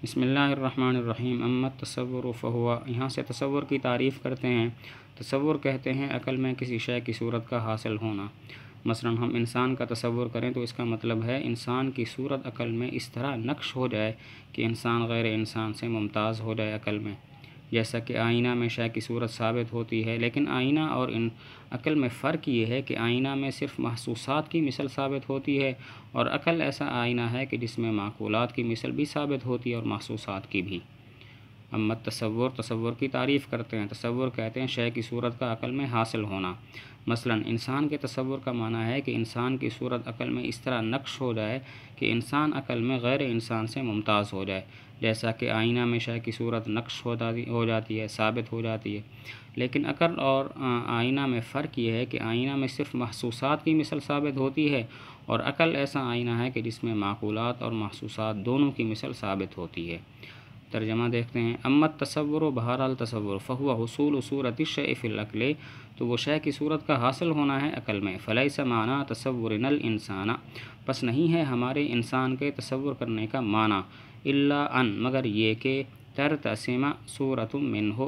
بسم اللہ الرحمن الرحیم اما التصور فہو، یہاں سے تصور کی تعریف کرتے ہیں۔ تصور کہتے ہیں عقل میں کسی شے کی صورت کا حاصل ہونا۔ مثلا ہم انسان کا تصور کریں تو اس کا مطلب ہے انسان کی صورت عقل میں اس طرح نقش ہو جائے کہ انسان غیر انسان سے ممتاز ہو جائے عقل میں، جیسا کہ آئینہ میں شے کی صورت ثابت ہوتی ہے، لیکن آئینہ اور عقل میں فرق یہ ہے کہ آئینہ میں صرف محسوسات کی مثل ثابت ہوتی ہے، اور عقل ایسا آئینہ ہے کہ جس میں معقولات کی مثل بھی ثابت ہوتی ہے اور محسوسات کی بھی۔ اما تصور، تصور کی تعریف کرتے ہیں۔ تصور کہتے ہیں شے کی صورت کا عقل میں حاصل ہونا۔ مثلا انسان کے تصور کا معنی ہے کہ انسان کی صورت عقل میں اس طرح نقش ہو جائے کہ انسان عقل میں غیر انسان سے ممتاز ہو جائے، جیسا کہ آئینہ میں شے کی صورت نقش ہو جاتی ہے، ثابت ہو جاتی ہے، لیکن عقل اور آئینہ میں فرق یہ ہے کہ آئینہ میں صرف محسوسات کی مثل ثابت ہوتی ہے، اور عقل ایسا آئینہ ہے کہ جس میں معقولات اور محسوسات دونوں کی مثل ثابت ہوتی ہے۔ ترجمہ دیکھتے ہیں۔ اما التصور، بہرحال تصور، فہو حصول صورت الشیء فی العقل، تو وہ شے کی صورت کا حاصل ہونا ہے عقل میں۔ فلیس معنی تصورنا الانسان، پس نہیں ہے ہمارے انسان کے تصور کرنے کا معنی، الا ان، مگر یہ کہ ترتسم صورت منہ،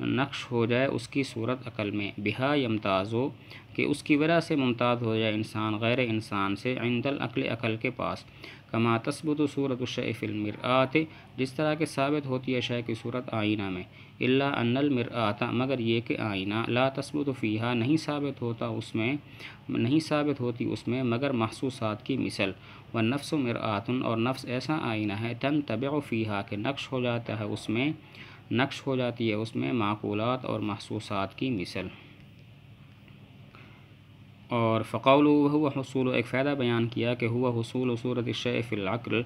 نقش ہو جائے اس کی صورت عقل میں، بہا یمتازو، کہ اس کی وجہ سے ممتاز ہو جائے انسان غیر انسان سے، عند العقل، عقل کے پاس، کما تثبت صورت الشیء فی المرآۃ، جس طرح کہ ثابت ہوتی ہے شے کی صورت آئینہ میں، الا ان المرآۃ، مگر یہ کہ آئینہ، لا تثبت فیہا، نہیں ثابت ہوتی اس میں مگر محسوسات کی مثل، والنفس مرآۃ، اور نفس ایسا آئینہ ہے، تنطبع فیہا، کہ نقش ہو جاتی ہے اس میں معقولات اور محسوسات کی مثل۔ اور فقولہ ہوا حصول، ایک فائدہ بیان کیا کہ ہوا حصول صورت الشیء فی العقل،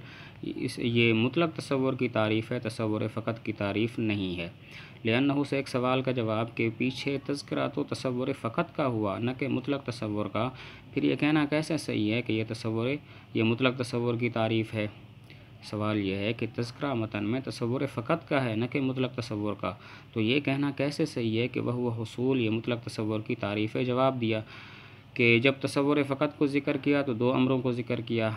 یہ مطلق تصور کی تعریف ہے، تصور فقط کی تعریف نہیں ہے۔ لأنہ سے ایک سوال کا جواب کہ پیچھے تذکرہ تو تصور فقط کا ہوا، نہ کہ مطلق تصور کا، پھر یہ کہنا کیسے صحیح ہے کہ یہ مطلق تصور کی تعریف ہے؟ سوال یہ ہے کہ تذکرہ متن میں تصور فقط کا ہے، نہ کہ مطلق تصور کا، تو یہ کہنا کیسے صحیح ہے کہ وہ حصول یہ مطلق تصور کی تعریف ہے؟ جواب دیا کہ جب تصور فقط کو ذکر کیا تو دو امروں کو ذکر کیا،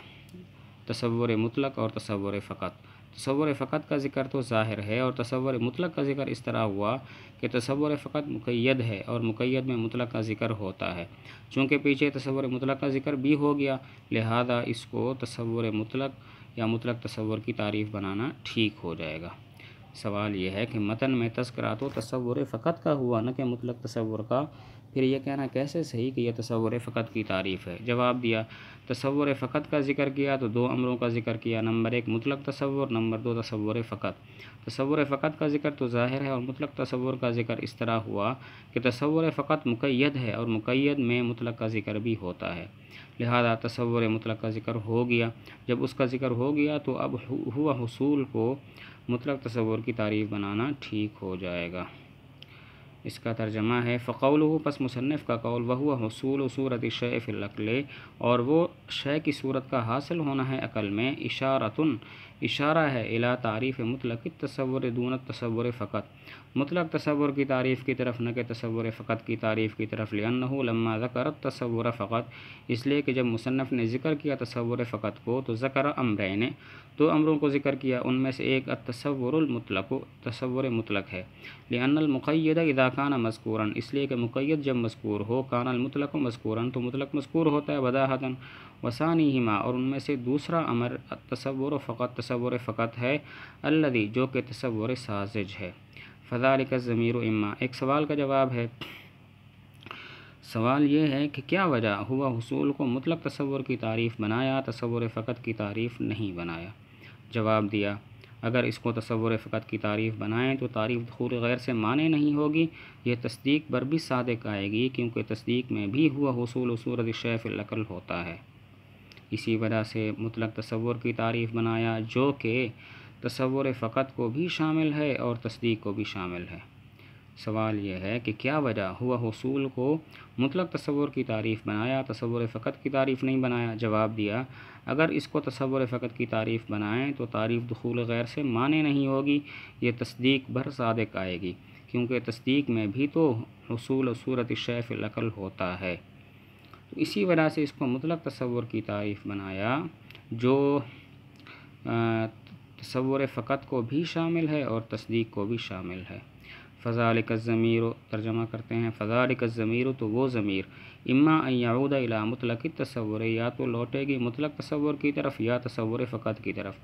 تصور مطلق اور تصور فقط۔ تصور فقط کا ذکر تو ظاہر ہے، اور تصور مطلق کا ذکر اس طرح ہوا کہ تصور فقط مقید ہے اور مقید میں مطلق کا ذکر ہوتا ہے۔ چونکہ پیچھے تصور مطلق کا ذکر بھی ہو گیا، لہذا اس کو تصور مطلق یا مطلق تصور کی تعریف بنانا ٹھیک ہو جائے گا۔ سوال یہ ہے کہ متن میں تذکرہ تو تصور فقط کا ہوا، نہ کہ مطلق تصور کا، پھر یہ کہنا کیسے صحیح کہ یہ تصور فقط کی تعریف ہے؟ جواب دیا، تصور فقط کا ذکر کیا تو دو امروں کا ذکر کیا، نمبر ایک مطلق تصور، نمبر دو تصور فقط۔ تصور فقط کا ذکر تو ظاہر ہے، اور مطلق تصور کا ذکر اس طرح ہوا کہ تصور فقط مقید ہے اور مقید میں مطلق کا ذکر بھی ہوتا ہے، لہذا تصور مطلق کا ذکر ہو گیا۔ جب اس کا ذکر ہو گیا تو اب ہوا حصول کو مطلق تصور کی تعریف بنانا ٹھیک ہو جائے گا۔ اس کا ترجمہ ہے، فقولہ، پس مصنف کا قول، وہو حصول صورت الشیء فی العقل، اور وہ شے کی صورت کا حاصل ہونا ہے عقل میں، اشارۃ، اشارہ ہے، الی تعریف مطلق التصور دون التصور فقط، مطلق تصور کی تعریف کی طرف، نہ کہ تصور فقط کی تعریف کی طرف۔ لأنہ لما ذکر التصور فقط، اس لیے کہ جب مصنف نے ذکر کیا تصور فقط کو تو ذکر امرین، دو امروں کو ذکر کیا، ان میں سے ایک التصور المطلق، تصور مطلق ہے، لأن المقید اذا کان مذکورا، اس لیے کہ مقید جب مذکور ہو، کان المطلق مذکورا، تو مطلق مذکور ہوتا ہے بداہتاً، وثانیہما، اور ان میں سے دوسرا امر التصور فقط، تصور فقط ہے، الذی، جو کہ تصور ساذج ہے۔ فذلک الضمیر اما، ایک سوال کا جواب ہے۔ سوال یہ ہے کہ کیا وجہ ہوا حصول کو مطلق تصور کی تعریف بنایا، تصور فقط کی تعریف نہیں بنایا؟ جواب دیا، اگر اس کو تصور فقط کی تعریف بنائیں تو تعریف دخول غیر سے مانے نہیں ہوگی، یہ تصدیق پر بھی صادق آئے گی، کیونکہ تصدیق میں بھی ہوا حصول صورت الشیء فی العقل ہوتا ہے۔ اسی وجہ سے مطلق تصور کی تعریف بنایا، جو کہ تصور فقط کو بھی شامل ہے اور تصدیق کو بھی شامل ہے۔ سوال یہ ہے کہ کیا وجہ ہوا حصول کو مطلق تصور کی تعریف بنایا، تصور فقط کی تعریف نہیں بنایا؟ جواب دیا، اگر اس کو تصور فقط کی تعریف بنائیں تو تعریف دخول غیر سے مانے نہیں ہوگی، یہ تصدیق بر صادق آئے گی، کیونکہ تصدیق میں بھی تو حصول صورت الشیء فی العقل ہوتا ہے۔ تو اسی وجہ سے اس کو مطلق تصور کی تعریف بنایا، جو تصور فقط کو بھی شامل ہے اور تصدیق کو بھی شامل ہے۔ فذالک الضمیر، ترجمہ کرتے ہیں، فذالک الضمیر، تو وہ ضمیر، اما ان یعود الی مطلق التصور، یا تو لوٹے گی مطلق تصور کی طرف یا تصور فقط کی طرف۔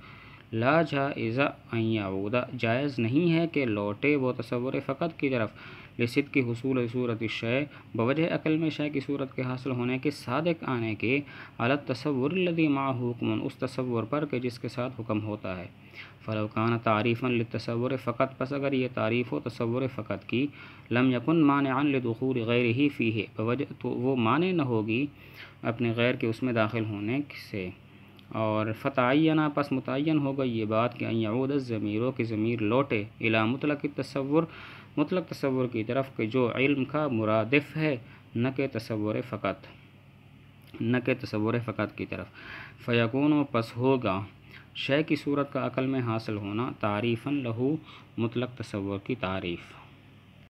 لا جائز ان یعود، جائز نہیں ہے کہ لوٹے وہ تصور فقط کی طرف، لصدق حصول صورت الشیء، بوجہ عقل میں شے کی صورت کے حاصل ہونے کے، صادق آنے کے، علی التصور الذی معہ حکم، اس تصور پر کہ جس کے ساتھ حکم ہوتا ہے۔ فلو کان تعریفا للتصور فقط، پس اگر یہ تعریف ہو تصور فقط کی، لم یکن مانعا لدخول غیرہ فیہ، بوجہ تو وہ مانع نہ ہوگی اپنے غیر کے اس میں داخل ہونے سے، اور فتعینہ، پس متعین ہو گئی یہ بات کہ ان یعود الضمیر، کہ ضمیر لوٹے، الی مطلق التصور، مطلق تصور کی طرف، کہ جو علم کا مرادف ہے، نہ کہ تصور فقط کی طرف۔ فیکون، پس ہوگا شے کی صورت کا عقل میں حاصل ہونا، تعریفاً لہو، مطلق تصور کی تعریف۔